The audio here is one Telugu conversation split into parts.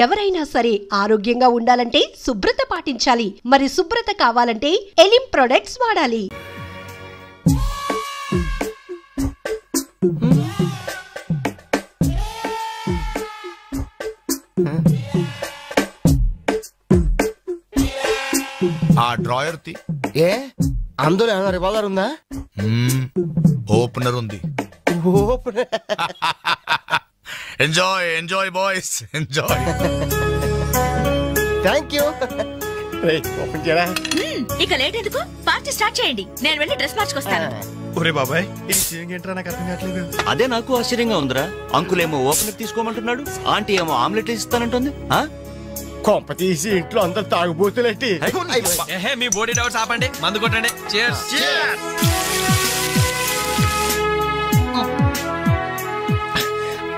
ఎవరైనా సరే ఆరోగ్యంగా ఉండాలంటే శుభ్రత పాటించాలి. మరి శుభ్రత కావాలంటే ఎలిం ప్రొడక్ట్స్ వాడాలి. ఆ డ్రాయర్ తి ఏ అందులో ఏమైనా రివాల్వర్ ఉందా? ఓపెనర్ ఉంది. Enjoy enjoy boys enjoy. Thank you. ఇక లేట్ ఎందుకు, పార్టీ స్టార్ట్ చేయండి. నేను వెళ్ళి డ్రెస్ మార్చుకొస్తాను. ఒరే బాబాయ్, ఈ సీన్ ఏంట్రా నాకు అర్థం కావట్లేదు. అదే నాకు ఆశ్చర్యంగా ఉందిరా. అంకుల్ ఏమో ఓపెనర్ తీసుకోమంటున్నాడు, ఆంటీ ఏమో ఆమ్లెట్ ఇస్తానంటుంది. కొంప తీసి ఇంట్లో అందరు తాగుబోతులేంటి? మీ బాడీ డౌట్స్ ఆపండి, మందు కొట్టండి.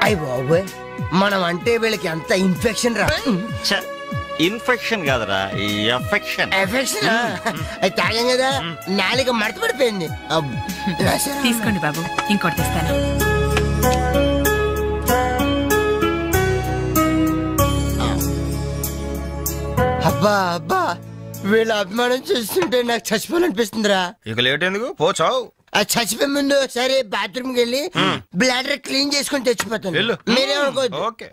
అయ్య బాబోయ్, మనం అంటే వీళ్ళకి ఎంత ఇన్ఫెక్షన్ రా. ఇన్ఫెక్షన్ కాదురా, ఎఫెక్షన్. ఎఫెక్షన్ అది తాగాం కదా, నాలుక మడత పడిపోయింది. తీసుకోండి బాబు, ఇంకోటి తెస్తాను. అబ్బా అబ్బా, వీళ్ళ అభిమానం చూస్తుంటే నాకు చచ్చిపోవాలనిపిస్తుందిరా. ఇక లేట్ ఎందుకు, పోచావు. అది చచ్చిపోయే ముందు సరే బాత్రూమ్కి వెళ్ళి బ్లాడర్ క్లీన్ చేసుకుని తెచ్చిపోతాను. మీరేమనుకోవద్దు. ఓకే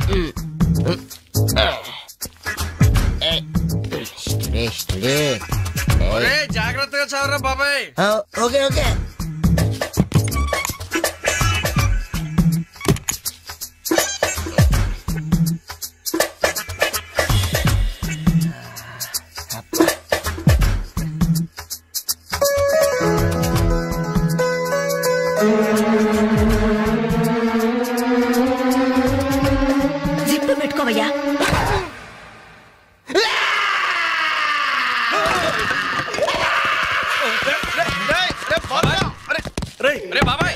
జాగ్రత్తగా చదవరా బాబాయ్. Okay okay. జిప్పు పెట్టుకోవయ్యా. బాబాయ్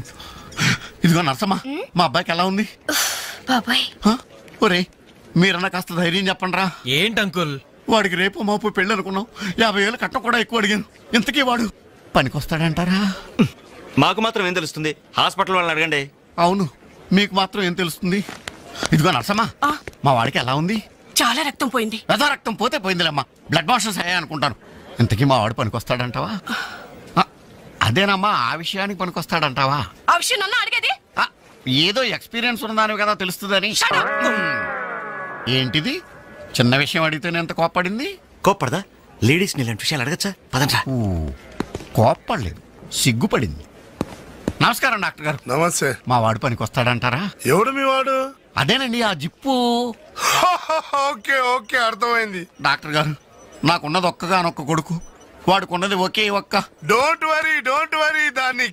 చూడు. ఇదిగో నర్సమ్మా, మా అబ్బాయికి ఎలా ఉంది? బాబాయ్ ఒరే, మీరన్నా కాస్త ధైర్యం చెప్పండి రా. ఏంటి అంకుల్, వాడికి రేపు మాపు పెళ్ళి అనుకున్నాం. 50,000 కట్ట కూడా ఎక్కువ అడిగాను. ఇంతకీ వాడు పనికొస్తాడంటారా? మాకు మాత్రం ఏం తెలుస్తుంది, హాస్పిటల్ వాళ్ళని అడగండి. అవును, మీకు మాత్రం ఏం తెలుస్తుంది? ఇదిగో నర్సమ్మా, మా వాడికి ఎలా ఉంది? చాలా రక్తం పోయింది. రథ రక్తం పోతే పోయిందిలేమ్మా, బ్లడ్ వాషెస్ అయ్యా అనుకుంటాను. ఇంతకీ మా వాడు పనికొస్తాడంటావా? అదేనమ్మా, ఆ విషయానికి పనికొస్తాడంటావా? ఆ విషయం నన్ను అడిగేది? ఏదో ఎక్స్పీరియన్స్ ఉన్నదాని కదా తెలుస్తుందని. ఏంటిది, చిన్న విషయం అడిగితేనే ఎంత కోప్పడింది? కోప్పడదా? లేడీస్ ఇలాంటి విషయాలు అడగచ్చా? పదండ్రా. కోప్పడలేదు, సిగ్గుపడింది. నమస్కారం డాక్టర్ గారు. నమస్తే. మా వాడు పనికొస్తాడంటారా? ఎవడు మీ వాడు? అదేనండి, ఆ జిప్పు. ఓకే ఓకే, అర్థమైంది. డాక్టర్ గారు, నాకున్నది ఒక్కగానొక్క కొడుకు, వాడుకున్నది ఒకే ఒక్క. డోంట్ వరీ, దాన్ని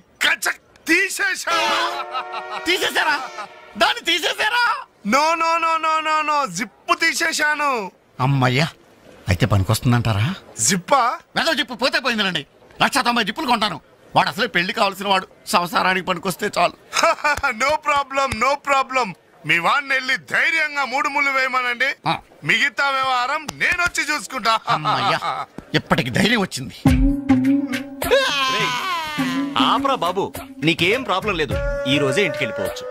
తీసేశారా? దాన్ని తీసేశారా? No no no no no no, zip తీసేశాను. అమ్మయ్యా, అయితే పనికొస్తుందంటారా? జిప్పా? మెదడు జిప్పు పోతే పోయిందండి. 190 జిప్పులు కొంటాను. వాడు అసలే పెళ్లి కావాల్సిన వాడు, సంసారానికి పనికొస్తే చాలు. No problem. మీ వాడిని వెళ్ళి ధైర్యంగా 3 ముళ్ళు వేయమనండి. మిగతా వ్యవహారం నేను వచ్చి చూసుకుంటా. అమ్మయ్యా, ఇప్పటికి ధైర్యం వచ్చింది. ఆపరా బాబు, నీకేం ప్రాబ్లం లేదు. ఈ రోజే ఇంటికి వెళ్ళిపోవచ్చు.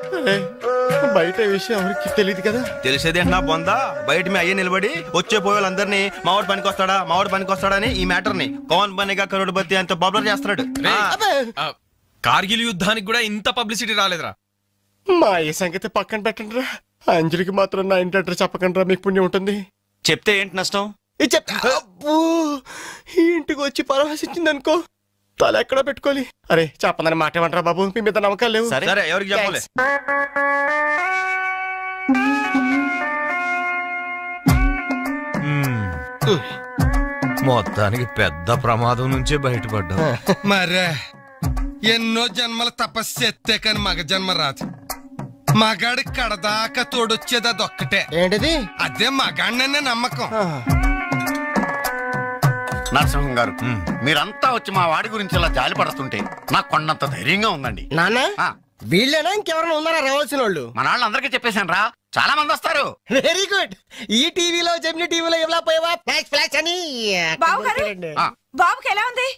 బయట విషయం ఎవరికి తెలియదు కదా. తెలిసేది నా బొందా. బయట మీ అయ్యే నిలబడి వచ్చే పోయేవాళ్ళందరినీ మావాడు పనికొస్తాడా అని ఈ మ్యాటర్ ని కౌన్ బనేగా కరోడ్పతి అంత పాపులర్ చేస్తున్నాడు. కార్గిల్ యుద్ధానికి కూడా ఇంత పబ్లిసిటీ రాలేదురా. మా ఈ సంగతి పక్కన పెట్టండి రా. అంజలికి మాత్రం నా ఇంటి అడ్రస్ చెప్పకండి రా, మీకు పుణ్యం ఉంటుంది. చెప్తే ఏంటి నష్టం? ఇంటికి వచ్చి పరామర్శించింది అనుకో, తల ఎక్కడ పెట్టుకోవాలి. అరే చెప్పందని మాట ఏమంటారా బాబు, మీ మీద నమ్మకాలు లేవు. సరే ఎవరికి చెప్పలే. మొత్తానికి పెద్ద ప్రమాదం నుంచే బయటపడ్డా. మరే ఎన్నో జన్మల తపస్సు ఎత్తే కాని మగ జన్మ రాదు. మగాడి కడదాకా తోడొచ్చేది అదొక్కటే. ఏంటిది? అదే మగాడిననే నమ్మకం. నరసింహం గారు మీరంతా వచ్చి మా వాడి గురించి ఇలా జాలి పడుతుంటే నాకు కొండంత ధైర్యంగా ఉందండి. నాన్న ఆ, వీళ్ళేనా ఇంకెవరైనా ఉన్నారా రావాల్సిన వాళ్ళు? మన వాళ్ళందరికీ చెప్పేశాను రా, చాలా మంది వస్తారు. Very good. ఈ టీవీలో జెమిని టీవీలో ఎవలా పోయావా ఫ్లాష్ ఫ్లాష్ అని ఆ, బాబుకి ఎలా ఉంది?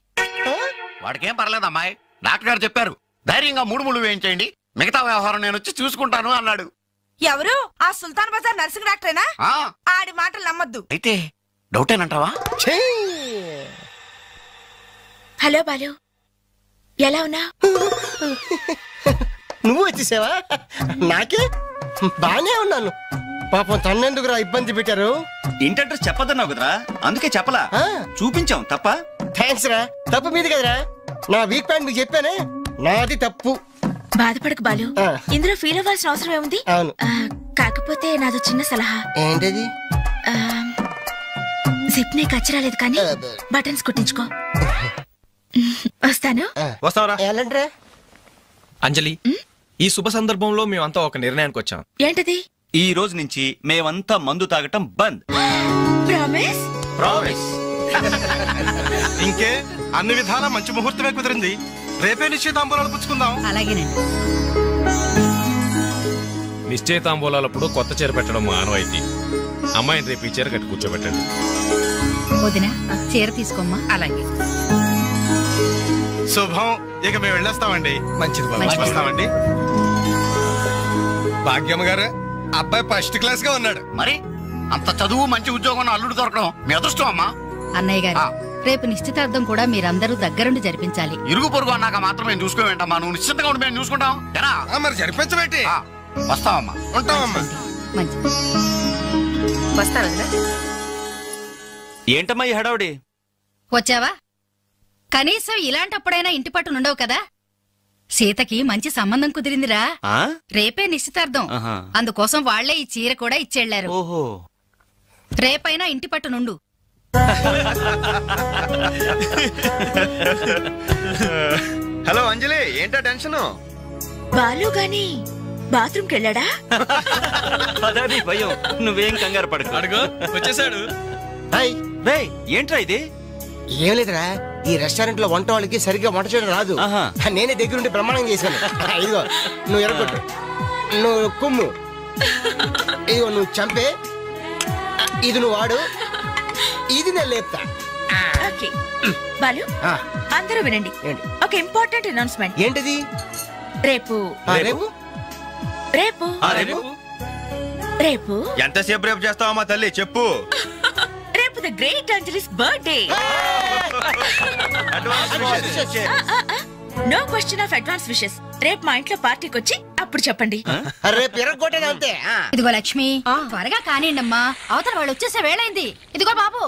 వాడికేం పర్లేదు అమ్మాయి, డాక్టర్ గారు చెప్పారు ధైర్యంగా 3 ముళ్ళు వేయించేయండి, మిగతా వ్యవహారం నేను వచ్చి చూసుకుంటాను అన్నాడు. ఎవరు? ఆ సుల్తాన్ బజార్ నర్సింగ్ డాక్టరేనా? ఆ, ఆడి మాటలు నమ్మద్దు. అయితే డౌటేనంటావా? ఛీ! హలో బాలు, ఎలా ఉన్నా? నువ్వు వచ్చేసావా? నాకే బానే ఉన్నాను. పాపం తన్నెందుకురా ఇబ్బంది పెట్టారు? ఇంటి అడ్రస్ చెప్పదన్నావు కదరా, అందుకే చెప్పలా. ఆ. చూపించాం తప్ప. థ్యాంక్స్ రా. తప్పు మీది కదరా, నా వీక్ పాయింట్ మీకు చెప్పానే, నాది తప్పు. బాధపడకు బాలు, ఆ. ఇందులో ఫీల్ అవ్వాల్సిన అవసరం ఏముంది? అవును. కాకపోతే నాదో చిన్న సలహా. ఏంటది? జిప్ నే కచ్చరాలేదు కానీ బటన్స్ కుట్టించుకో. వస్తాను. వస్తావరా ఎలాంటిరా? అంజలి? ఈ శుభ సందర్భంలో మేమంతా ఒక నిర్ణయానికి వచ్చాం. ఏంటది? ఈ రోజు నుంచి మేమంతా మందు తాగటం బంద్. ప్రామిస్? ప్రామిస్. ఇంకే అన్ని విధాలా మంచి ముహూర్తమే కుదిరింది. రేపే నిశ్చితాంబూలాలు పుచ్చుకుందాం. అలాగేనండి. నిశ్చయితాంబూలాలప్పుడు కొత్త చీర పెట్టడం ఆనవాయితీ. అమ్మాయిని రేపు ఈ చీర కట్టి కూర్చోబెట్టండి. వదిన చీర తీసుకోమ్మా. అలాగే. శుభం. ఇక మేము వెళ్ళొస్తామండి. మంచిది బాబు. మంచిది. వస్తామండి. భాగ్యమ్మ గారు, అబ్బాయి ఫస్ట్ క్లాస్ గా ఉన్నాడు. మరి అంత చదువు మంచి ఉద్యోగం అల్లుడు దొరకడం మీ అదృష్టం అమ్మా. అన్నయ్య గారు, ఆ. రేపు నిశ్చితార్థం కూడా మీరందరూ దగ్గరుండి జరిపించాలి. ఇరుగు పొరుగు అన్నాక మాత్రం మేము చూసుకోవేంటమ్మా, నువ్వు నిశ్చింతగా ఉండి మేము చూసుకుంటాం. ఎరా? మరి జరిపించబెట్టి ఆ, వస్తామమ్మా. ఉంటామమ్మా. మంచిది. వస్తానండి. ఏంటమ్మా ఈ హడావుడి? వచ్చావా? కనీసం ఇలాంటప్పుడైనా ఇంటి పట్టు నుండవు కదా. సీతకి మంచి సంబంధం కుదిరిందిరా. ఆ? రేపే నిశ్చితార్థం. ఆహా. అందుకోసం వాళ్లే ఈ చీర కూడా ఇచ్చెళ్లారు. ఓహో. రేపైనా ఇంటి పట్టు నుండు. హలో అంజలి, ఏంటా టెన్షన్? బాలు గాని బాత్రూమ్ కెళ్ళాడా? అదే భయం. నువ్వేం కంగారు పడకు. అడుగు వచ్చేసాడు. హాయ్. రేయ్, ఏంట్రా ఇది? ఏం లేదురా, ఈ రెస్టారెంట్ లో వంట వాళ్ళకి సరిగ్గా వంట చేయడం రాదు. ఆహా. నేనే దగ్గరుండి ప్రమాణం చేశాను. ఇదిగో నువ్వు ఎరగొట్టు, నువ్వు కుమ్ము, ఇదిగో నువ్వు చంపే, ఇది నువ్వు వాడు, ఇది నేను లేపుతా. ఓకే బాలు, ఆ, అందరూ వినండి. ఏంటి? ఒక ఇంపార్టెంట్ అనౌన్స్మెంట్. ఏంటిది? రేపు ఆ, రేపు రేపు రేపు రేపు ఎంతసేపు రేపు చేస్తావమ్మా తల్లి, చెప్పు. రేపు the great Anjali's birthday. No question of advance wishes. రేపు మా ఇంట్లో పార్టీకి వచ్చి అప్పుడు చెప్పండి. రేపు ఎరగొట్టేది అంతే. ఇదిగో లక్ష్మి, త్వరగా కానివ్వండమ్మా, అవతల వాళ్ళు వచ్చేసే వేళైంది. ఇదిగో బాబు,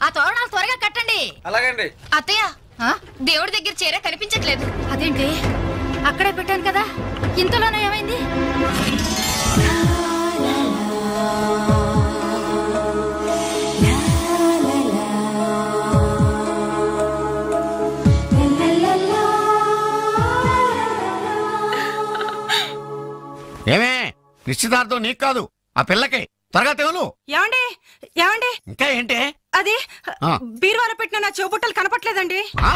ఆ తోరణాలు త్వరగా కట్టండి. అలాగండి. అత్తయ్య, దేవుడి దగ్గర చీర కనిపించట్లేదు. అదేంటి? అక్కడే పెట్టాను కదా, ఇంతలోనే ఏమైంది? ఏమే, నిశ్చితార్థం నీకు కాదు ఆ పిల్లకి. త్వరగా తెలు. ఏమండి ఏమండి, ఇంకా ఏంటి? అది ఆ. బీరువాలో పెట్టిన నా చెవుబుట్టలు కనపట్లేదండి. ఆ?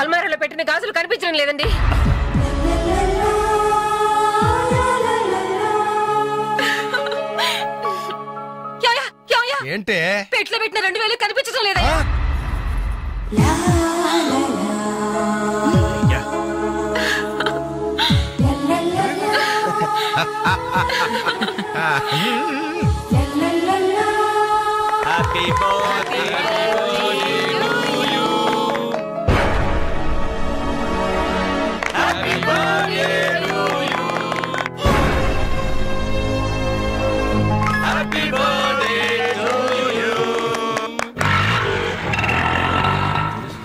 అల్మారాలో పెట్టిన గాజులు కనిపించడం లేదండి. ఏంటే? పెట్లో పెట్టిన 2000 కనిపించడం లేదా? Happy birthday to you. Happy birthday to you. Happy birthday to you.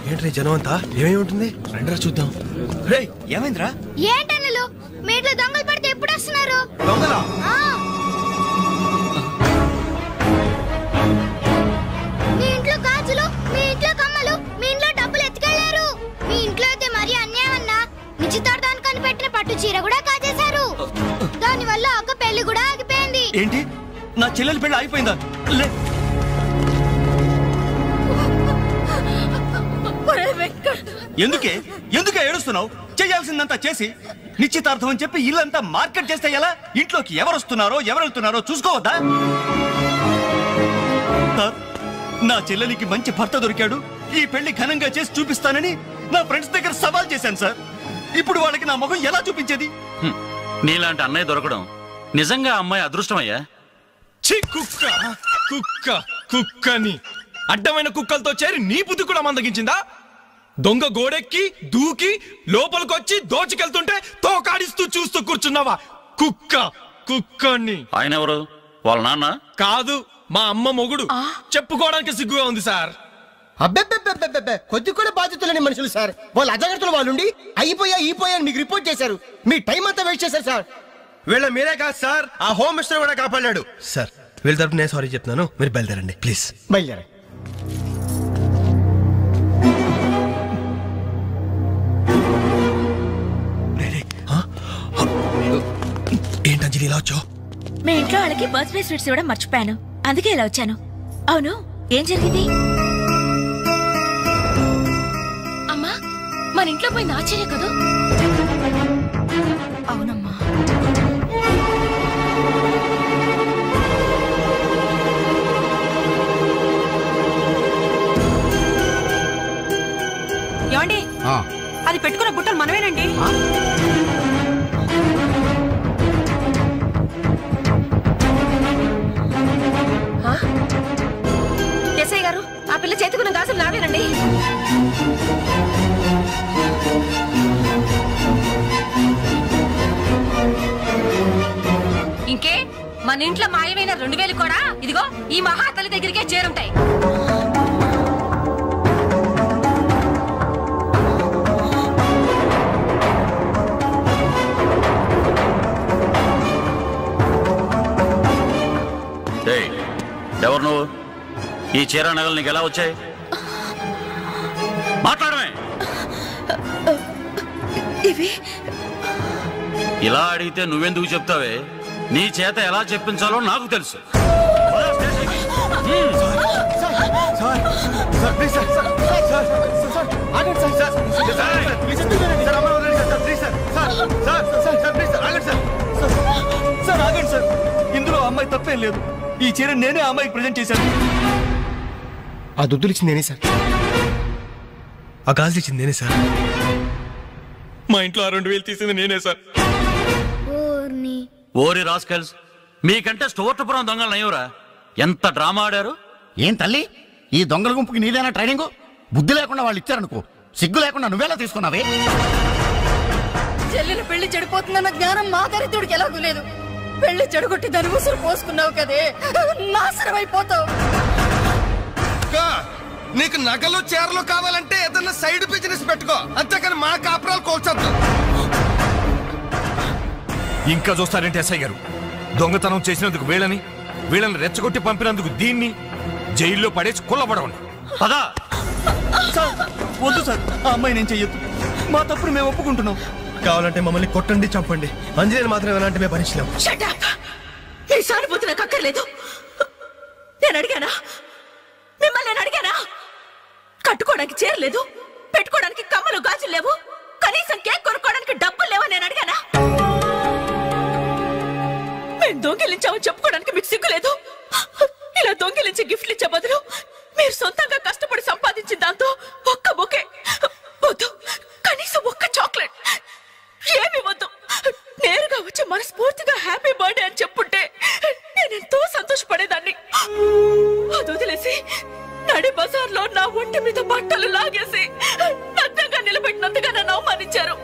Entry జనం అంతా? ఏమేమి ఉంటుంది? రండిరా చూద్దాం. రేయ్, ఏమైందిరా? ఏంటన్నలు మీ ఇంట్లో దొంగలు పడితే ఎప్పుడు వస్తున్నారు? దొంగలా? మీ ఇంట్లో గాజులు, మీ ఇంట్లో కమ్మలు, మీ ఇంట్లో డబ్బులు ఎత్తుకెళ్లారు. మీ ఇంట్లో అయితే మరీ అన్యాయం అన్నా. నిశ్చితార్థానికి పెట్టిన పట్టు చీర కూడా కాజేశారు. దాని వల్ల ఒక పెళ్లి కూడా ఆగిపోయింది. చెల్లెలి పెళ్లి అయిపోయిందా? లే. ఎందుకే ఏడుస్తున్నావు? చేయాల్సిందంతా చేసి నిశ్చితార్థం అని చెప్పి ఇల్లంతా మార్కెట్ చేస్తే ఎలా? ఇంట్లోకి ఎవరు వస్తున్నారో ఎవరు వెళ్తున్నారో చూసుకోవద్దా? నా చెల్లెలికి మంచి భర్త దొరికాడు, ఈ పెళ్లి ఘనంగా చేసి చూపిస్తానని నా ఫ్రెండ్స్ దగ్గర సవాల్ చేశాను సార్. ఇప్పుడు వాళ్ళకి నా ముఖం ఎలా చూపించేది? నీలాంటి అన్నయ్య దొరకడం నిజంగా అమ్మాయి అదృష్టమయ్యా. కుక్క కుక్క కుక్కని అడ్డమైన కుక్కలతో చేరి నీ బుద్ధి కూడా మందగించిందా? దొంగ గోడెక్కి దూకి లోపలికొచ్చి దోచుకెళ్తుంటే తోకాడిస్తూ చూస్తూ కూర్చున్నావా? కుక్క కుక్కని. ఆయన ఎవరు? వాళ్ళ నాన్న కాదు, మా అమ్మ మొగుడు. చెప్పుకోవడానికి సిగ్గుగా ఉంది సార్. అబ్బెబ్బెబ్బెబ్బెబ్బె కొద్ది కూడా బాధ్యతలేని మనుషులు సార్. వాళ్ళు అజాగ్రత్తలు వాళ్ళుండి అయిపోయా మీకు రిపోర్ట్ చేశారు. మీ టైం అంతా వేస్ట్ చేశారు సార్. వీళ్ళ మీరే కాదు సార్, ఆ హోమ్ మినిస్టర్ కూడా కాపాడాడు సార్. వీళ్ళ తరపు నేను సారీ చెప్తున్నాను, మీరు బయలుదేరండి ప్లీజ్. బయలుదేరండి. ఏంటంజలి ఇలా వచ్చావు? మీ ఇంట్లో వాళ్ళకి బర్త్డే స్వీట్స్ ఇవ్వడం మర్చిపోయాను, అందుకే ఇలా వచ్చాను. అవును, ఏం జరిగింది? అమ్మా, మన ఇంట్లో పోయింది ఆశ్చర్య కదా? అవునమ్మా. ఏమండి, అది పెట్టుకున్న బుట్టలు మనమేనండి. ఎస్ఐ గారు, ఆ పిల్ల చేతుకున్న గాజులు నావేనండి. ఇంకే మన ఇంట్లో మాయమైన 2000 కూడా ఇదిగో ఈ మహాతల్లి దగ్గరికే చేరుంటాయి. ఎవరు నువ్వు? ఈ చీర నగలు నీకు ఎలా వచ్చాయి? మాట్లాడమే. ఇవి ఇలా అడిగితే నువ్వెందుకు చెప్తావే? నీ చేత ఎలా చెప్పించాలో నాకు తెలుసు. ఇందులో అమ్మాయి తప్పేం లేదు. ఈ చీర నేనే అమ్మాయికి ప్రెజెంట్ చేశాను. ఆ దుద్దులు ఇచ్చింది నేనే సార్, ఆ గాజులు ఇచ్చింది నేనే సార్, మా ఇంట్లో ఆ 2000 తీసింది నేనే సార్. ఓరి రాస్కల్స్, మీకంటే స్టోర్టపురం దొంగలు నయ్యవరా? ఎంత డ్రామా ఆడారు. ఏం తల్లి, ఈ దొంగల గుంపుకి నీదేనా ట్రైనింగ్? బుద్ధి లేకుండా వాళ్ళు ఇచ్చారనుకో, సిగ్గు లేకుండా నువ్వెలా తీసుకున్నావే? చెల్లెలు పెళ్లి చెడిపోతుందన్న జ్ఞానం మా దరిద్రుడికి ఎలాగూ లేదు. పెళ్లి చెడగొట్టి దాని ఉసురు పోసుకున్నావు కదే, నాశనం అయిపోతావు. నీకు నగలు చీరలు కావాలంటే ఏదన్నా సైడ్ బిజినెస్ పెట్టుకో, అంతేకాని మా కాపురాలు కోల్చొద్దు. ఇంకా చూస్తారంటే ఎస్ఐ గారు, దొంగతనం చేసినందుకు వీళ్ళని రెచ్చగొట్టి పంపినందుకు దీన్ని జైల్లో పడేసి కొల్లబడవండి. పదా వద్దు సార్, ఆ అమ్మాయి నేను చెయ్యొద్దు. మా తప్పుడు మేము ఒప్పుకుంటున్నాం. కావాలంటే మమ్మల్ని కొట్టండి, చంపండి, అంజలిని మాత్రం ఎలాంటి మేము భరించలేం. మీ సానుభూతి నాకు అక్కర్లేదు. నేను అడిగానా? మిమ్మల్ని నేను అడిగానా? కట్టుకోవడానికి చీర లేదు, పెట్టుకోవడానికి కమ్మలు గాజులు లేవు, కనీసం కేక్ కొనుక్కోవడానికి డబ్బులు లేవని నేను అడిగానా? మేము దొంగిలించామని చెప్పుకోవడానికి మీకు సిగ్గు లేదు. ఇలా దొంగిలించి గిఫ్ట్లు ఇచ్చే బదులు మీరు సొంతంగా కష్టపడి సంపాదించిన దాంతో ఒక్క బొకే వద్దు, కనీసం ఒక్క చాక్లెట్ ఏమి వద్దు, నేరుగా వచ్చి మనస్ఫూర్తిగా హ్యాపీ బర్త్డే అని చెప్పుంటే నేను ఎంతో సంతోషపడేదాన్ని. అది వదిలేసి నడి బజార్లో నా ఒంటి మీద బట్టలు లాగేసి నగ్నంగా నిలబెట్టినందుగా నన్ను అవమానించారు.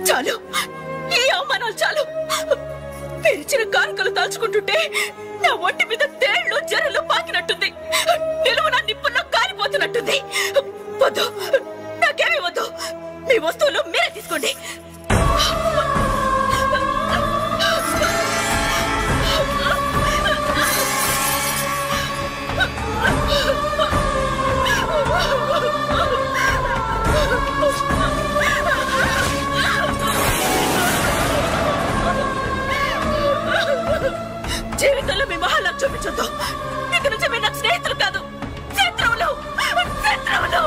చాలు, ఈ అవమానాలు చాలు. తెరిచిన కానుకలు దాల్చుకుంటుంటే నా ఒంటి మీద తేళ్లు జరలు పాకినట్టుంది, నిలువున నిప్పుల్లో కాలిపోతున్నట్టుంది. వద్దు, నాకేమీ వద్దు. మీ వస్తువులు మీరే తీసుకోండి. జీవితంలో మీ మొహాలకు చూపించొద్దు. ఇక నుంచి మీరు నాకు స్నేహితులు కాదు, శత్రువులు. శత్రువులు.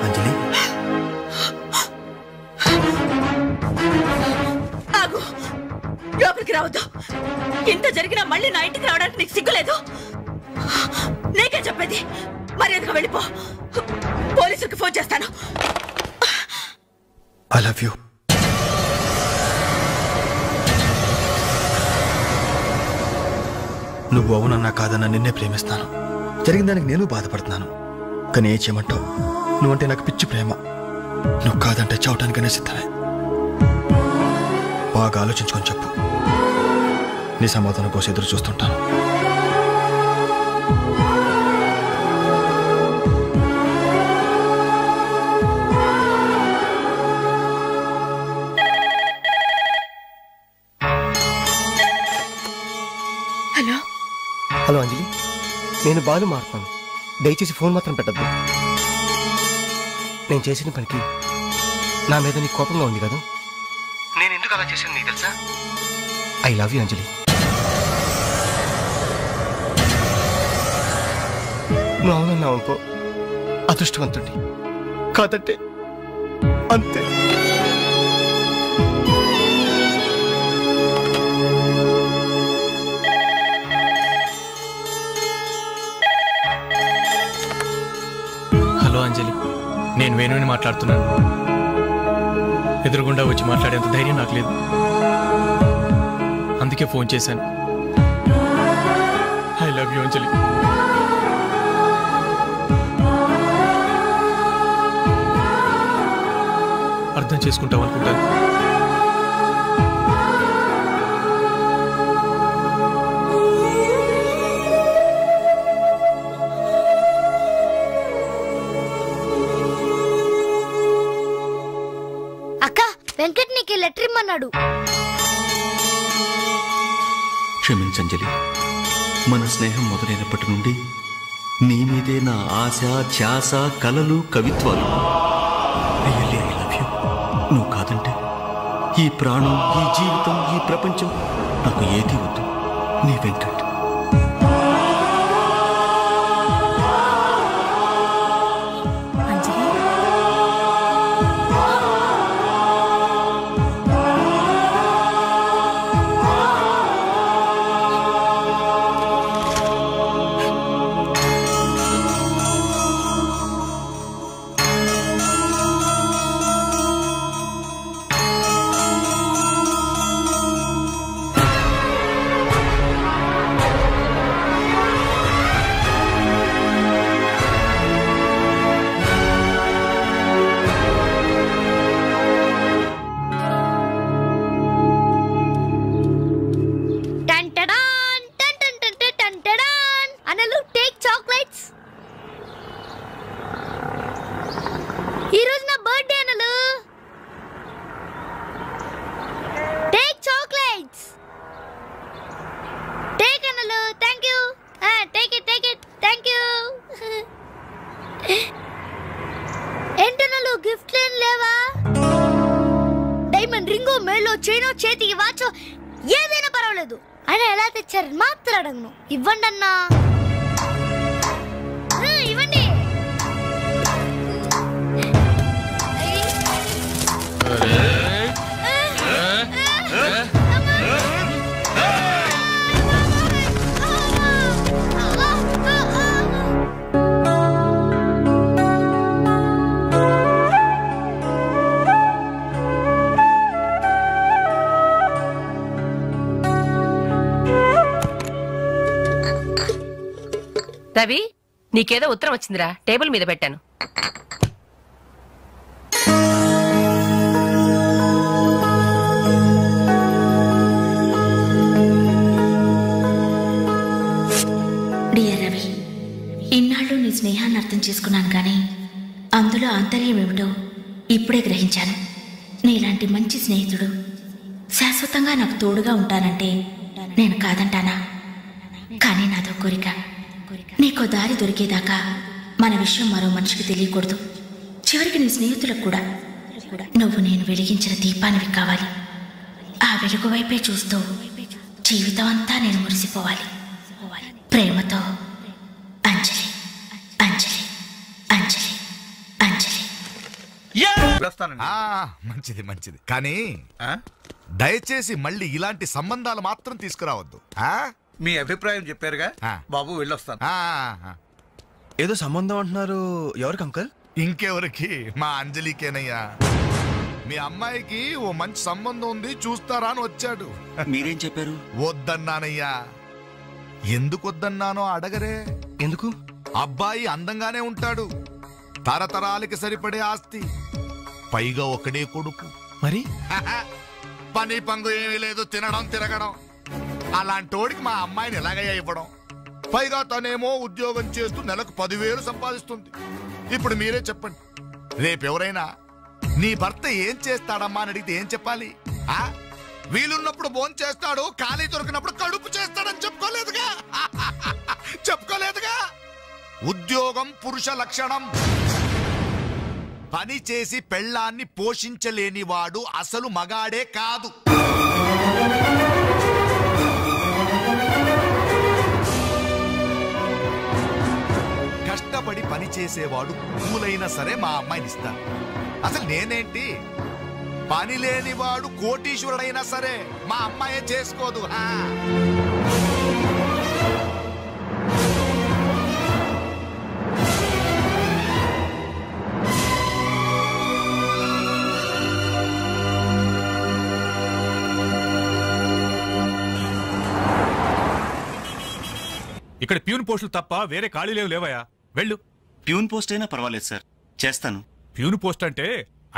అంజలి, ఆగు, లోపలికి రావద్దు. ఇంత జరిగినా మళ్ళీ నా ఇంటికి రావడానికి నీకు సిగ్గులేదు? నీకే చెప్పేది, మర్యాదగా వెళ్ళిపో. పోలీసులకు ఫోన్ చేస్తాను. I love you. నువ్వు అవునన్నా కాదన్నా నిన్నే ప్రేమిస్తాను. జరిగిన దానికి నేను బాధపడుతున్నాను. కానీ ఏం చేయమంటావు? నువ్వంటే నాకు పిచ్చి ప్రేమ. నువ్వు కాదంటే చావటానికనే సిద్ధమే. బాగా ఆలోచించుకొని చెప్పు. నీ సమాధానం కోసం ఎదురు చూస్తుంటాను. హలో హలో అంజలి, నేను బాలు మారుతాను. దయచేసి ఫోన్ మాత్రం పెట్టద్దు. నేను చేసిన పనికి నా మీద నీకు కోపంగా ఉంది కదా? నేను ఎందుకు అలా చేశాను నీకు తెలుసా? ఐ లవ్ యూ అంజలి. నువ్వు అవునన్నావు అనుకో, అదృష్టవంతుడి. కాదంటే అంతే. హలో అంజలి, నేను వేణుని మాట్లాడుతున్నాను. ఎదురుగుండా వచ్చి మాట్లాడేంత ధైర్యం నాకు లేదు, అందుకే ఫోన్ చేశాను. ఐ లవ్ యూ అంజలి. అర్థం చేసుకుంటావు అనుకుంటాను. వెంకట్ నీకు లెటర్ ఇమ్మన్నాడు. క్షమించంజలి, మన స్నేహం మొదలైనప్పటి నుండి నీ మీదే నా ఆశ, ధ్యాస, కలలు, కవిత్వాలు. Really I love you. నువ్వు కాదంటే ఈ ప్రాణం, ఈ జీవితం, ఈ ప్రపంచం నాకు ఏది వద్దు. నీ వెంకట్. చేతికి వాచో ఏదైనా పర్వాలేదు. ఆయన ఎలా తెచ్చారు మాత్రం అడగను. ఇవ్వండి అన్నా, ఇవ్వండి. రవి, నీకేదో ఉత్తరం వచ్చిందిరా, టేబుల్ మీద పెట్టాను. డియర్ రవి, ఇన్నాళ్ళు నీ స్నేహాన్ని అర్థం చేసుకున్నాను, కానీ అందులో ఆంతర్యం ఏమిటో ఇప్పుడే గ్రహించాను. నీలాంటి మంచి స్నేహితుడు శాశ్వతంగా నాకు తోడుగా ఉంటానంటే నేను కాదంటానా? కానీ నాదో కోరిక, నీకో దారి దొరికేదాకా మన విషయం మరో మనిషికి తెలియకూడదు. చివరికి నీ స్నేహితులకు కూడా నువ్వు నేను వెలిగించిన దీపానివి కావాలి. ఆ వెలుగు వైపే చూస్తూ జీవితం అంతా నేను మురిసిపోవాలి. ప్రేమతో అంజలి, అంజలి, అంజలి, అంజలి. మంచిది మంచిది, కానీ దయచేసి మళ్ళీ ఇలాంటి సంబంధాలు మాత్రం తీసుకురావద్దు. మీ అభిప్రాయం చెప్పారుగా బాబు, వెళ్ళొస్తాను. ఏదో సంబంధం అంటున్నారు, ఎవరికి అంకల్? ఇంకెవరికి, మా అంజలికేనయ్యా. మీ అమ్మాయికి ఓ మంచి సంబంధం ఉంది, చూస్తారా అని వచ్చాడు. మీరేం చెప్పారు? వద్దన్నానయ్యా. ఎందుకు వద్దన్నానో అడగరే. ఎందుకు? అబ్బాయి అందంగానే ఉంటాడు, తరతరాలకి సరిపడే ఆస్తి, పైగా ఒకడే కొడుకు. మరి పని పంగు ఏమీ లేదు, తినడం తిరగడం. అలాంటోడికి మా అమ్మాయిని ఎలాగయ్యా ఇవ్వడం? పైగా తనేమో ఉద్యోగం చేస్తూ నెలకు 10,000 సంపాదిస్తుంది. ఇప్పుడు మీరే చెప్పండి, రేపెవరైనా నీ భర్త ఏం చేస్తాడమ్మా అని అడిగితే ఏం చెప్పాలి? వీలున్నప్పుడు భోజనం చేస్తాడు, ఖాళీ దొరికినప్పుడు కడుపు చేస్తాడని చెప్పుకోలేదుగా. చెప్పుకోలేదుగా. ఉద్యోగం పురుష లక్షణం. పని చేసి పెళ్ళాన్ని పోషించలేని వాడు అసలు మగాడే కాదు. కష్టపడి పని చేసేవాడు పూలైనా సరే మా అమ్మాయిని ఇస్తాను. అసలు నేనేంటి, పని లేనివాడు కోటీశ్వరుడైనా సరే మా అమ్మాయే చేసుకోదు. ఇక్కడ ప్యూన్ పోస్టులు తప్ప వేరే ఖాళీ లేవయా, వెళ్ళు. ప్యూన్ పోస్ట్ అయినా పర్వాలేదు సార్, చేస్తాను. ప్యూన్ పోస్ట్ అంటే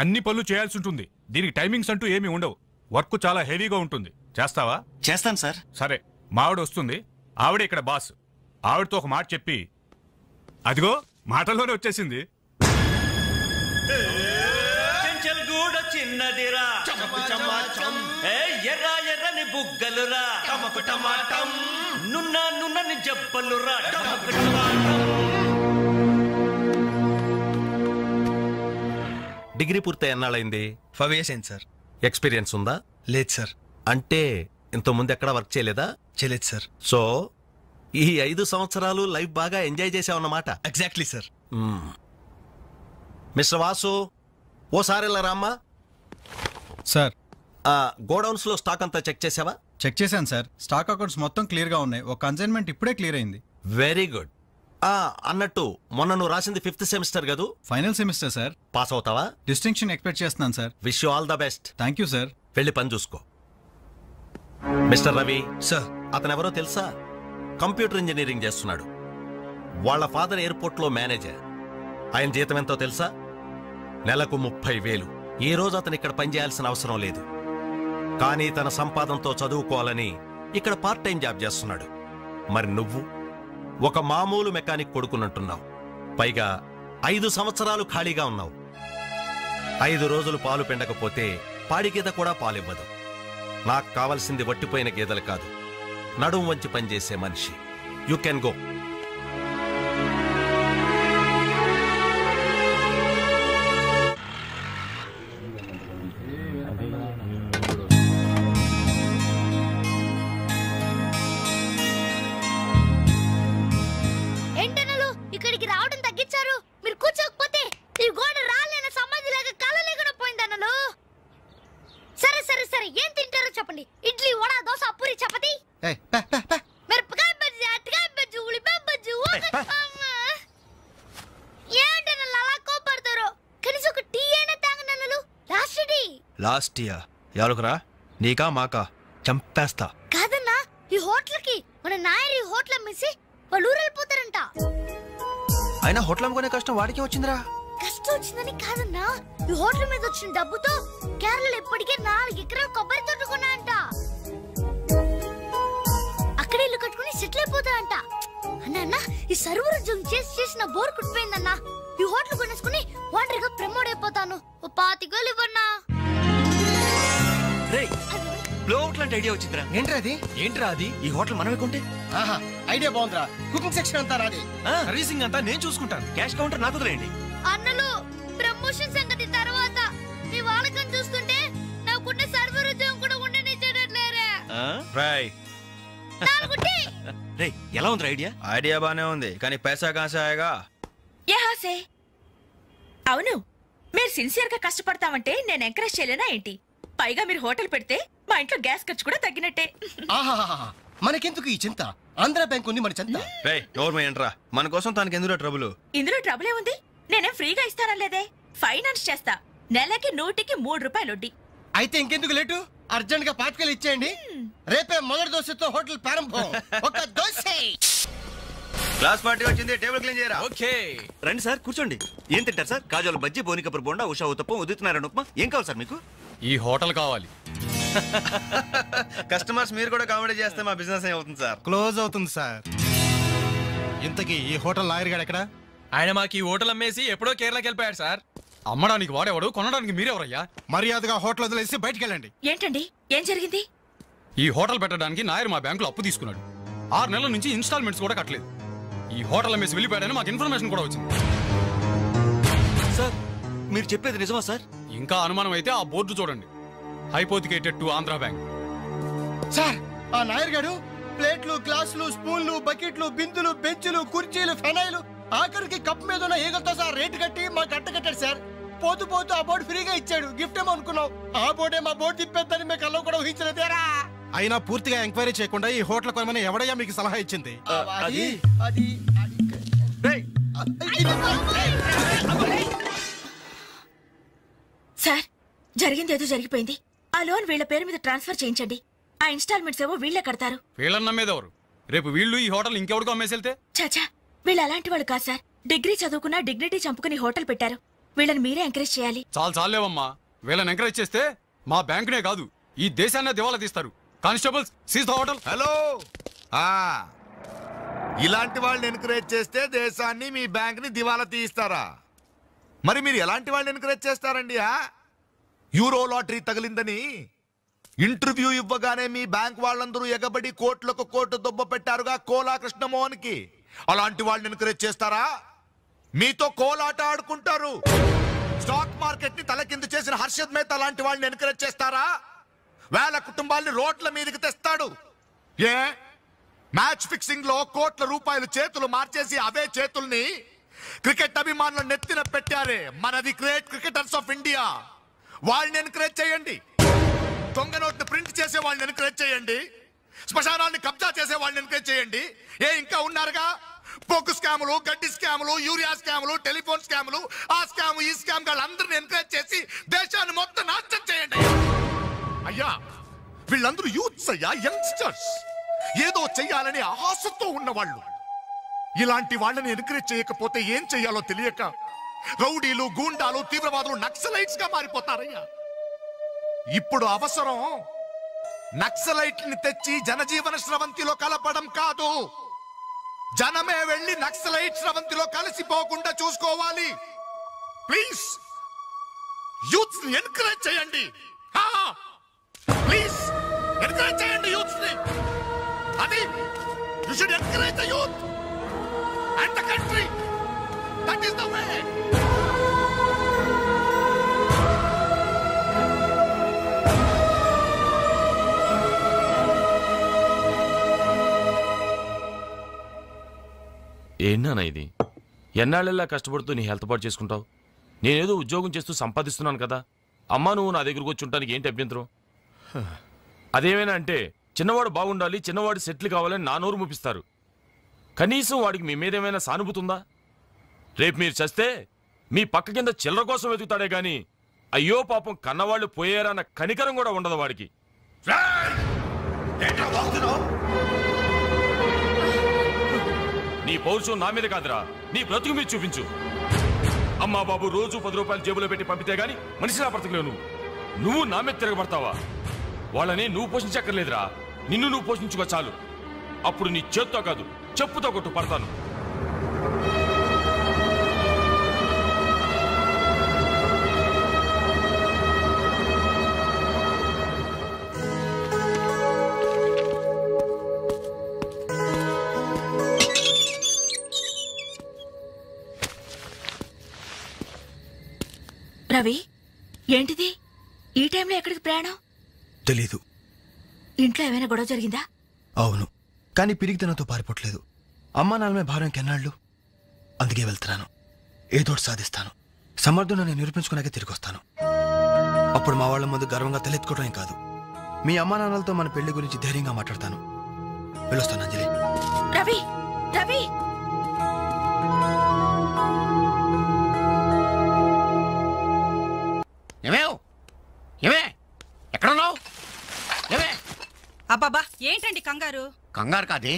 అన్ని పనులు చేయాల్సి ఉంటుంది, దీనికి టైమింగ్స్ అంటూ ఏమీ ఉండవు. వర్క్ చాలా హెవీగా ఉంటుంది. చేస్తావా? చేస్తాను సార్. సరే, మా ఆవిడ వస్తుంది, ఆవిడే ఇక్కడ బాస్. ఆవిడతో ఒక మాట చెప్పి, అదిగో మాటల్లోనే వచ్చేసింది. చిన్నదిరా ఎర్ర ఎర్రని బుగ్గలురా, టమకు టమాటం నున్న నున్నని జబ్బలురా, టమకు టమాటం. డిగ్రీ పూర్తి ఎన్నాళ్ళైంది? 5 years అయింది సార్. ఎక్స్పీరియన్స్ ఉందా? లేదు సార్. అంటే ఇంతకుముందు ఎక్కడ వర్క్ చేయలేదా? చేయలేదు సార్. సో ఈ 5 సంవత్సరాలు లైఫ్ బాగా ఎంజాయ్ చేసావన్నమాట. Exactly sir. మిస్టర్ వాసు, ఓసారి ఇలా రామ్మా. సార్, గోడౌన్స్ లో స్టాక్ అంతా చెక్ చేసావా? చెక్ చేశాను సార్. స్టాక్ అకౌంట్స్ మొత్తం క్లియర్ గా ఉన్నాయి. ఒక కన్సైన్మెంట్ ఇప్పుడే క్లియర్ అయింది. Very good. అన్నట్టు మొన్న నువ్వు రాసింది 5th సెమిస్టర్ కదూ? Final semester sir. పాస్ అవుతావా? డిస్టింక్షన్ ఎక్స్పెక్ట్ చేస్తున్నాను sir. Wish you all the best. Thank you sir. వెళ్ళి పని చూసుకో. మిస్టర్ రవి సార్, అతను ఎవరో తెలుసా? కంప్యూటర్ ఇంజనీరింగ్ చేస్తున్నాడు. వాళ్ళ ఫాదర్ ఎయిర్పోర్ట్ లో మేనేజర్. ఆయన జీతం ఎంతో తెలుసా? నెలకు 30,000. ఈ రోజు అతను ఇక్కడ పనిచేయాల్సిన అవసరం లేదు, కానీ తన సంపాదనతో చదువుకోవాలని ఇక్కడ పార్ట్ టైం జాబ్ చేస్తున్నాడు. మరి నువ్వు ఒక మామూలు మెకానిక్ కొడుకున్నట్టున్నావు, పైగా 5 సంవత్సరాలు ఖాళీగా ఉన్నావు. 5 రోజులు పాలు పిండకపోతే పాడి గీత కూడా పాలివ్వదు. నాకు కావలసింది వట్టిపోయిన గీదలు కాదు, నడుము వంచి పనిచేసే మనిషి. You can go. ఏంటనలు ఇక్కడికి రావడం తగ్గించారు? మీరు కూర్చోకపోతే ఈ గోడ రాలేన సమాధిలాగా కలలేకుండా పోయిందనలు. సరే సరే సరే, ఏం తింటారో చెప్పండి. ఇడ్లీ, వడ, దోశ, పూరి, చపాతి, మిరపకాయ బజ్జీ, అరటికాయ బజ్జీ, ఉల్లిపాయ బజ్జీ. ఏంటనలు అలా కోపడతారు? కనీసం ఒక టీ అయినా తాగనలు. Last tea. లాస్ట్ ఇయర్ ఎవరుకురా? నీకా మాకా? చంపేస్తా. కాదన్నా, ఈ హోటల్కి మన నాయర్ ఈ హోటల్ అమ్మేసి వాళ్ళు ఊరెళ్ళిపోతారంట. అయినా హోటల్ అమ్ముకునే కష్టం వాడికి వచ్చిందిరా. కష్టం వచ్చిందని కాదన్నా, ఈ హోటల్ మీద వచ్చిన డబ్బుతో కేరళలో ఇప్పటికే 4 ఎకరాలు కొబ్బరి తోట కొన్నాయంట. అక్కడ ఇల్లు కట్టుకుని సెటిల్ అయిపోతాయంట. అన్న ఈ సర్వర్ ఉద్యోగం చేసిన బోర్ కుట్టిపోయిందన్నా. ఈ హోటల్ కొనేసుకుని వాంటరీగా ప్రమోట్ అయిపోతాను. ఓ 25,000 ఇవ్వన్నా. ఎక్సలెంట్ ఐడియా వచ్చిందిరా. ఏంట్రా అది ఈ హోటల్ మనమే కొంటే ఆహా ఐడియా బాగుందిరా. కుకింగ్ సెక్షన్ అంతా రాది, సర్వీసింగ్ అంతా నేను చూసుకుంటాను. క్యాష్ కౌంటర్ నాకు వదిలేయండి. అన్నలు ప్రమోషన్ సంగతి తర్వాత మీ వాళ్ళకం చూస్తుంటే నాకున్న సర్వర్ ఉద్యోగం కూడా ఉండనిచ్చేటట్లేరే. రే ఎలా ఉంది ఐడియా? ఐడియా బానే ఉంది, కానీ పైసా కాసాయగా. యహాసే అవును, మీరు సిన్సియర్ గా కష్టపడతామంటే నేను ఎంకరేజ్ చేయలేనా ఏంటి? పైగా మీరు హోటల్ పెడితే మా ఇంట్లో గ్యాస్ ఖర్చు కూడా తగ్గినట్టే. మనకెందుకు ఈ చింత? ఆంధ్ర బ్యాంక్ ఉంది మన చింత. ఏంట్రా మన కోసం తనకి ఎందులో ట్రబుల్? ఇందులో ట్రబుల్ ఏముంది? నేనేం ఫ్రీగా ఇస్తానలేదే, ఫైనాన్స్ చేస్తా. నెలకి 100కి 3 రూపాయలు వడ్డీ. అయితే ఇంకెందుకు లేటు, అర్జెంట్ గా పాతికలు ఇచ్చేయండి. రేపే మొదటి దోశతో హోటల్ ప్రారంభం. ఒక దోశ. క్లాస్ పార్టీ వచ్చింది, టేబుల్ క్లీన్ చేయరా. ఓకే రండి సార్, కూర్చోండి. ఏం తింటారు సార్? కాజాలు బజ్జీ, బోనికపూర్ బోండా, ఉషా ఉత్తప్పం, ఉదితనారాయణ ఉప్మా. ఏం కావాలి సార్ మీకు? ఈ హోటల్ కావాలి. కస్టమర్స్ మీరు కూడా కామెడీ చేస్తే మా బిజినెస్ అవుతుంది సార్. క్లోజ్ అవుతుంది సార్. ఇంతకీ ఈ హోటల్ లాయర్ గారు ఎక్కడ? ఆయన మాకు ఈ హోటల్ అమ్మేసి ఎప్పుడో కేరళకి వెళ్ళిపోయాడు సార్. అమ్మడానికి వాడేవాడు, కొనడానికి మీరెవరయ్యా? మర్యాదగా హోటల్ వదిలేసి బయటికి వెళ్ళండి. ఏంటండి, ఏం జరిగింది? ఈ హోటల్ పెట్టడానికి నాయర్ మా బ్యాంకులో అప్పు తీసుకున్నాడు. 6 నెలల నుంచి ఇన్స్టాల్మెంట్స్ కూడా కట్టలేదు. ఈ హోటల్ అమ్మేసి వెళ్ళిపోయాడని మాకు ఇన్ఫర్మేషన్ కూడా వచ్చింది. సార్ మీరు చెప్పేది నిజమా సార్? ఇంకా అనుమానం అయితే ఆ బోర్డు చూడండి, hypothecated to Andhra bank. Sir ఆ నాయర్ గారు ప్లేట్లు, గ్లాసులు, స్పూన్లు, బకెట్లు, బిందులు, బెంచులు, కుర్చీలు, ఫెనైలు, ఆఖరికి కప్ మీద ఉన్న ఈగలతో సార్ రేటు కట్టి మాకు కట్టకట్టాడు సార్. పోతూ పోతూ ఆ బోర్డు ఫ్రీగా ఇచ్చాడు. గిఫ్ట్ ఏమో అనుకున్నాం. ఆ బోర్డే మా బోర్డు తిప్పేద్దని మేము కల్లో కూడా ఊహించలేదేరా. అయినా పూర్తిగా ఎంక్వైరీ చేయకుండా ఈ హోటల్ కొనమని ఎవడయ్యా మీకు సలహా ఇచ్చింది? సార్ జరిగింది ఏదో జరిగిపోయింది. ఆ లోన్ వీళ్ళ పేరు మీద ట్రాన్స్ఫర్ చేయించండి. ఆ ఇన్స్టాల్మెంట్స్ ఏవో వీళ్ళే కడతారు. వీళ్ళని నమ్మేదెవరు? రేపు వీళ్ళు ఈ హోటల్ ఇంకెవరికో అమ్మేసి వెళ్తే? చాచా వీళ్ళు అలాంటి వాళ్ళు కాదు సార్. డిగ్రీ చదువుకున్నా డిగ్నిటీ చంపుకుని హోటల్ పెట్టారు. వీళ్ళని మీరే ఎంకరేజ్ చేయాలి. చాలేవమ్మా. వీళ్ళని ఎంకరేజ్ చేస్తే మా బ్యాంకునే కాదు ఈ దేశాన్నే దివాలా తీస్తారు. Constables seize the hotel. Hello, ఇలాంటి వాళ్ళని ఎంకరేజ్ చేస్తే దేశాన్ని, మీ బ్యాంక్ ని దివాలా తీయిస్తారా? మరి మీరు ఎలాంటి వాళ్ళని ఎంకరేజ్ చేస్తారండి? యూరో లాటరీ తగిలిందని ఇంటర్వ్యూ ఇవ్వగానే మీ బ్యాంక్ వాళ్ళందరూ ఎగబడి కోట్లకు కోట్లు దొబ్బ పెట్టారుగా కోలా కృష్ణమోహన్ కి. అలాంటి వాళ్ళని ఎంకరేజ్ చేస్తారా? మీతో కోలాట ఆడుకుంటారు. స్టాక్ మార్కెట్ ని తలకిందు చేసిన హర్షద్ మేహతా లాంటి వాళ్ళని ఎంకరేజ్ చేస్తారా? వేల కుటుంబాల్ని రోడ్ల మీదకి తెస్తాడు. ఏ మ్యాచ్ ఫిక్సింగ్ లో కోట్ల రూపాయలు చేతులు మార్చేసి అవే చేతుల్ని క్రికెట్ అభిమానుల నెత్తిన పెట్టారే మనది గ్రేట్ క్రికెటర్స్ ఆఫ్ ఇండియా. వాళ్ళని ఎంకరేజ్ చేయండి. దొంగ నోట్ను ప్రింట్ చేసే వాళ్ళని ఎంకరేజ్ చేయండి. శ్మశానాన్ని కబ్జా చేసే వాళ్ళని ఎంకరేజ్ చేయండి. ఇంకా ఉన్నారుగా పొగ్గు స్కాములు, గడ్డి స్కాములు, యూరియా స్కాములు, టెలిఫోన్ స్కాములు, ఆ స్కామ్ ఈ స్కామ్ వాళ్ళందరినీ ఎంకరేజ్ చేసి దేశాన్ని మొత్తం నాశనం చేయండి. అయ్యా వీళ్ళందరూ యూత్స్ అయ్యా, యంగ్స్టర్స్, ఏదో చెయ్యాలని ఆశతో ఉన్నవాళ్ళు. ఇలాంటి వాళ్ళని ఎంకరేజ్ చేయకపోతే ఏం చెయ్యాలో తెలియక రౌడీలు, గూండాలు, తీవ్రవాదులు, నక్సలైట్స్ గా మారిపోతారయ్యా. ఇప్పుడు అవసరం నక్సలైట్ ని తెచ్చి జనజీవన స్రవంతిలో కలపడం కాదు, జనమే వెళ్ళి నక్సలైట్ స్రవంతిలో కలిసిపోకుండా చూసుకోవాలి. ప్లీజ్ యూత్స్ ని ఎంకరేజ్ చేయండి. ప్లీజ్ ఎంకరేజ్ చేయండి యూత్స్ ని. అది you should encourage the youth and the country. That is the way. ఏంటన్నా ఇది? ఎన్నాళ్ళెల్లా కష్టపడుతూ నీ హెల్త్ పాటు చేసుకుంటావు? నేనేదో ఉద్యోగం చేస్తూ సంపాదిస్తున్నాను కదా. అమ్మా నువ్వు నా దగ్గరకు వచ్చి ఉండటానికి ఏంటి అభ్యంతరం? అదేమైనా అంటే చిన్నవాడు బాగుండాలి, చిన్నవాడు సెటిల్ కావాలని నా నోరు ముపిస్తారు. కనీసం వాడికి మీ మీద ఏమైనా సానుభూతి ఉందా? రేపు మీరు చస్తే మీ పక్క కింద చిల్లర కోసం వెతుకుతాడే గాని అయ్యో పాపం కన్నవాళ్ళు పోయారన్న కనికరం కూడా ఉండదు వాడికి. నీ పౌరుషం నా మీద కాదురా, నీ బ్రతుకు మీద చూపించు. అమ్మా బాబు రోజు 10 రూపాయలు జేబులో పెట్టి పంపితే గాని మనిషిలా బ్రతకలేవు. నువ్వు నా మీద తిరగబడతావా? వాళ్ళని నువ్వు పోషించక్కర్లేదురా, నిన్ను నువ్వు పోషించుకో చాలు. అప్పుడు నీ చేత్తో కాదు చెప్పుతో కొట్టు పడతాను. రవి, ఏంటిది ఈ టైంలో ఎక్కడికి ప్రయాణం? తెలీదు. ఇంట్లో ఏమైనా గొడవ జరిగిందా? అవును, కానీ పిరిగితనంతో పారిపోవట్లేదు. అమ్మా నాన్నమే భారం కెన్నాళ్ళు. అందుకే వెళ్తున్నాను. ఏదోటి సాధిస్తాను. సమర్థుని నిరూపించుకున్నాకే తిరిగి వస్తాను. అప్పుడు మా వాళ్ళ ముందు గర్వంగా తలెత్తుకోవడం కాదు, మీ అమ్మా నాన్నలతో మన పెళ్లి గురించి ధైర్యంగా మాట్లాడతాను. వెళ్ళొస్తాను అంజలి. రవి, రవి, ఎక్కడున్నావు? అబ్బాబా ఏంటండి కంగారు? కంగారు కాదే,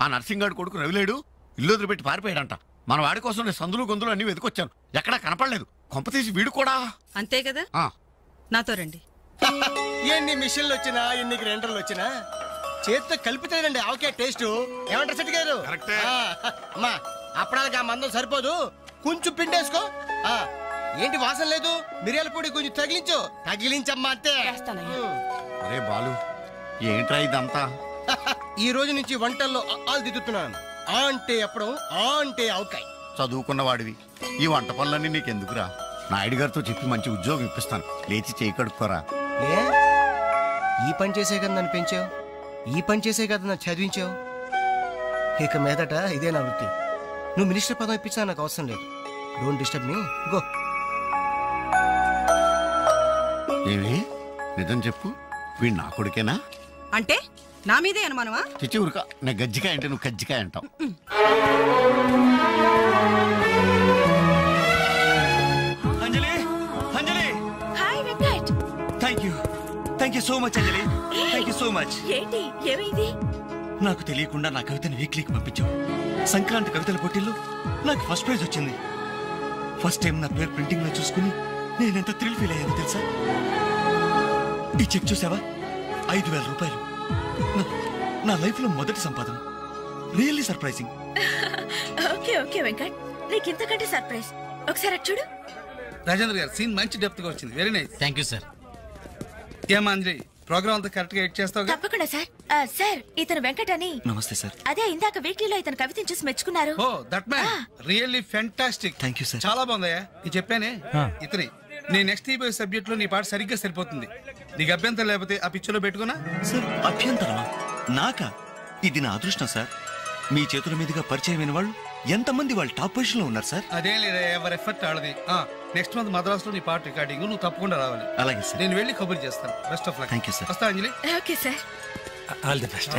ఆ నర్సింగాడు కొడుకు రవిలేడు ఇల్లు వదిలిపెట్టి పారిపోయాడంట. మన వాడి కోసం నేను సందులు గొంతులు అన్ని వెతుకొచ్చాను, ఎక్కడా కనపడలేదు. కొంపతీసి వీడు కూడా అంతే కదా. నాతో రండి. ఎన్ని మిషన్లు వచ్చినా ఎన్ని గ్రైండర్లు వచ్చినా చేతితో కలిపితేనండి ఆవకాయ టేస్ట్. ఏమంటారు సెట్ గారు? అమ్మా అప్పడానికి ఆ మందం సరిపోదు, కొంచెం పిండేసుకో. ఏంటి వాసన లేదు? మిరియాల పొడి కొంచెం తగిలించమ్మా అంతే. అరే బాలు, ఏంట్రా ఇదంతా? ఈ రోజు నుంచి వంటల్లో ఆలు దిద్దుతున్నాను. ఆ అంటే అప్పడం, ఆ అంటే ఆవకాయ. చదువుకున్న వాడివి, ఈ వంట పనులన్నీ నీకెందుకురా? నాయుడు గారితో చెప్పి మంచి ఉద్యోగం ఇప్పిస్తాను, లేచి చేయి కడుక్కోరా. ఈ పని చేసే కదా నన్ను పెంచావు, ఈ పని చేసే కదా నన్ను చదివించావు. ఇక మీదట ఇదే నా వృత్తి. నువ్వు మినిస్టర్ పదం ఇప్పించా నాకు అవసరం లేదు. Don't disturb me, go. ఏమి నిజం చెప్పు, వీడు నా కొడుకేనా? అంటే నా మీదే అనుమానమా? చిచ్చి ఊరుక, నా గజ్జికాయ అంటే నువ్వు కజ్జికాయ అంటావు. Anjali, Anjali, hi Venkat. Thank you so much Anjali, thank you so much. ఏంటి ఏమైంది? నాకు తెలియకుండా నా కవితని వీక్లీకి పంపించావు. సంక్రాంతి కవితల పోటీల్లో నాకు ఫస్ట్ ప్రైజ్ వచ్చింది. ఫస్ట్ టైం నా పేరు ప్రింటింగ్ లో చూసుకుని నేనెంత థ్రిల్ ఫీల్ అయ్యాను తెలుసా? ఈ చెక్ చూసావా? 5,000 రూపాయలు. నా లైఫ్ లో మొదటి సంపాదన. Really surprising. Okay okay Venkat, నీకు ఇంతకంటే సర్ప్రైజ్. ఒకసారి అటు చూడు. రాజేంద్ర గారు సీన్ మంచి డెప్త్ గా వచ్చింది. Very nice. Thank you sir. ఏమా అంజలి, ప్రోగ్రామ్ అంతా కరెక్ట్ గా ఎడ్ చేస్తావు? తప్పకుండా సార్. సార్ ఇతను వెంకట్ అని. నమస్తే సార్. అదే ఇందాక వీక్లీలో ఇతను కవితను చూసి మెచ్చుకున్నారు. Oh that man really fantastic. Thank you sir. చాలా బాగుందయ్యా. నేను చెప్పానే ఇతని నీ నెక్స్ట్ ఈబోయ్ సబ్జెక్ట్ లో నీ పాట సరిగ్గా సరిపోతుంది. నీకు అభ్యంతరం లేకపోతే ఆ పిక్చర్లో పెట్టుకున్నా. సార్ అభ్యంతరమా? నాకా? ఇది నా అదృష్టం సార్. మీ చేతుల మీదుగా పరిచయమైన వాళ్ళు ఎంతమంది వాళ్ళు టాప్ పొజిషన్ లో ఉన్నారు సార్. అదేం లేదా, ఎవరి ఎఫర్ట్ ఆడది. నెక్స్ట్ మంత్ మద్రాస్ లో నీ పాట రికార్డింగ్ నువ్వు తప్పకుండా రావాలి. అలాగే సార్. నేను వెళ్ళి కబుర్ చేస్తాను. Best of luck. Thank you sir. వస్తా Anjali. Okay sir. All the best.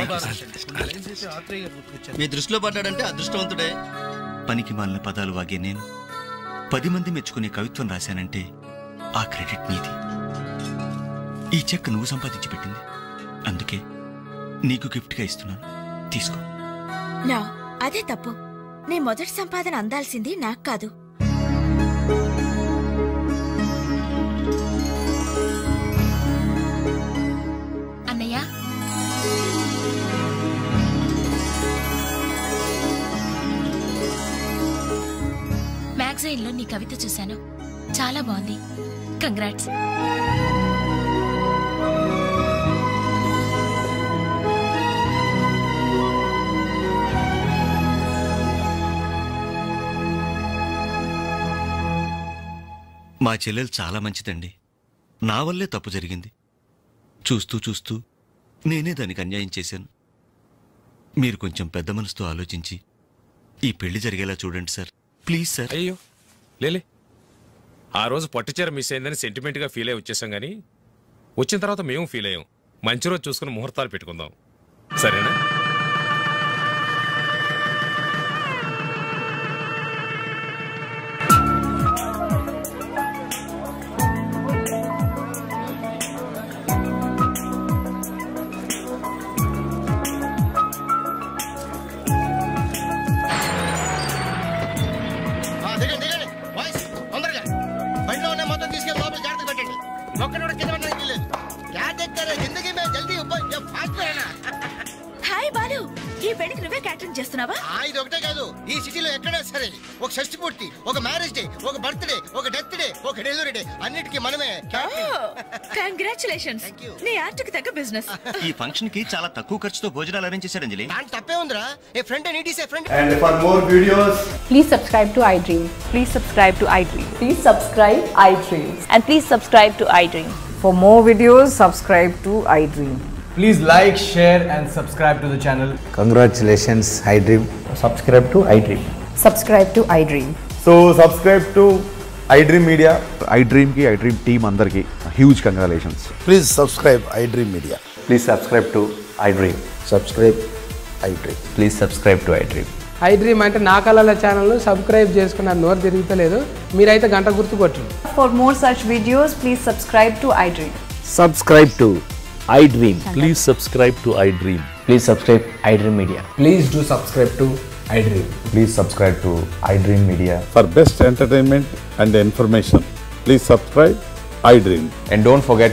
మీ దృష్టిలో పడ్డాడంటే అదృష్టవంతుడే. పనికి మాలిన పదాలు వాగే నేను 10 మంది మెచ్చుకునే కవిత్వం రాశానంటే ఆ క్రెడిట్ నీది. ఈ చెక్ నువ్వు సంపాదించి పెట్టింది, అందుకే నీకు గిఫ్ట్ గా ఇస్తున్నాను, తీసుకో. నా అదే తప్పు. నీ మొదటి సంపాదన అందాల్సింది నాకు కాదు. అన్నయ్య, మ్యాగజైన్లో నీ కవిత చూశాను, చాలా బాగుంది. కంగ్రాట్స్. మా చెల్లెలు చాలా మంచిదండి. నా వల్లే తప్పు జరిగింది. చూస్తూ చూస్తూ నేనే దానికి అన్యాయం చేశాను. మీరు కొంచెం పెద్ద మనసుతో ఆలోచించి ఈ పెళ్లి జరిగేలా చూడండి సార్, ప్లీజ్ సార్. అయ్యో లేలే, ఆ రోజు పట్టుచీర మిస్ అయిందని సెంటిమెంట్గా ఫీల్ అయ్యి వచ్చేసాం, కానీ వచ్చిన తర్వాత మేము ఫీల్ అయ్యాం. మంచి రోజు చూసుకుని ముహూర్తాలు పెట్టుకుందాం, సరేనా? ఈ పెళ్లికి నువ్వే క్యాటరింగ్ చేస్తున్నావా? ఇది ఒకటే కాదు, ఈ సిటీలో ఎక్కడైనా సరే ఒక షష్టి పూర్తి, ఒక మ్యారేజ్ డే, ఒక బర్త్డే, ఒక డెత్ డే, ఒక డెలివరీ డే అన్నిటికీ మనమే. కంగ్రాచులేషన్స్, నీ ఆర్ట్ కి తగ్గ బిజినెస్. ఈ ఫంక్షన్ కి చాలా తక్కువ ఖర్చుతో భోజనాలు అరేంజ్ చేశారు అంజలి. దాని తప్పే ఉందిరా. A friend and it is a friend. And for more videos, please subscribe to iDream. Please subscribe to iDream. Please subscribe iDream. And please subscribe to iDream. For more videos, subscribe to iDream. please like, share and subscribe to the channel. Congratulations, iDream. Subscribe to iDream. Subscribe to iDream. So subscribe to iDream Media. iDream ki iDream team andarki huge congratulations. Please subscribe iDream Media. Please subscribe to iDream. Subscribe iDream. Please subscribe to iDream. iDream అంటే నా కళల ఛానల్ సబ్స్క్రైబ్ చేసుకున్న నోరు తిరుగుతలేదు, మీరైతే గంట గుర్తు కొట్టండి. For more such videos, please subscribe to iDream. Subscribe to iDream. Please subscribe to iDream. Please subscribe iDream Media. Please do subscribe to iDream. Please subscribe to iDream Media. For best entertainment and information, please subscribe iDream. And don't forget